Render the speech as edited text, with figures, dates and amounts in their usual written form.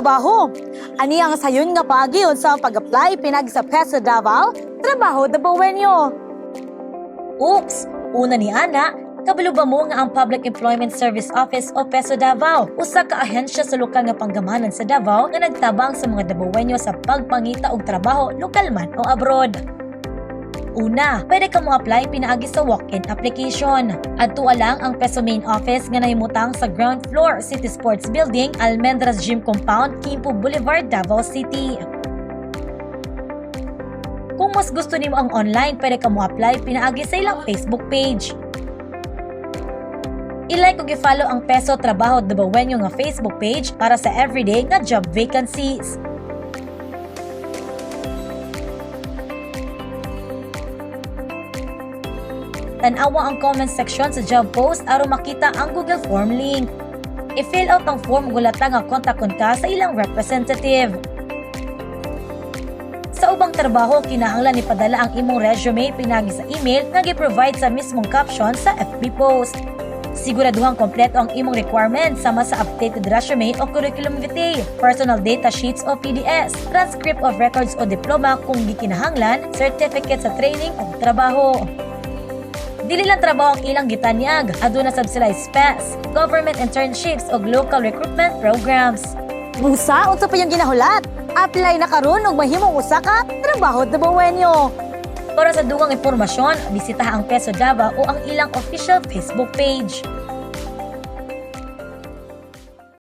trabaho. Ani ang sayon nga pagiyon sa pag-apply pinagi sa PESO Davao, trabaho Dabawenyo. Oops! Una ni Ana, kabalo ba mo nga ang Public Employment Service Office o PESO Davao, usa ka ahensya sa lokal nga panggamanan sa Davao nga nagtabang sa mga Dabawenyo sa pagpangita og trabaho lokal man o abroad. Una, pwede ka mo apply pinaagi sa walk-in application. Adtua lang ang PESO main office nga nahimutang sa ground floor City Sports Building, Almendras Gym Compound, Quimpo Boulevard, Davao City. Kung mas gusto nimo ang online, pwede ka mo apply pinaagi sa ilang Facebook page. I-like ug i-follow ang PESO Trabaho Dabawenyo nga Facebook page para sa everyday nga job vacancies. Tanawa ang comment section sa job post aron makita ang Google Form link. I-fill out ang form gulata nga kontakon ka sa ilang representative. Sa ubang trabaho, kinahanglan ipadala ang imong resume pinagi sa email nga gi-provide sa mismong caption sa FB post. Siguraduhang kompleto ang imong requirements sama sa updated resume o curriculum vitae, personal data sheets o PDS, transcript of records o diploma kung gikinahanglan, certificate sa training o trabaho. Dili lang trabaho ang ilang gitanyag, aduna subsidized PES, government internships o local recruitment programs. Busa, unsa pa yung ginahulat? Apply na karon og mahimong usa ka trabaho Dabawenyo. Para sa dugang impormasyon, bisitaha ang PESO Davao o ang ilang official Facebook page.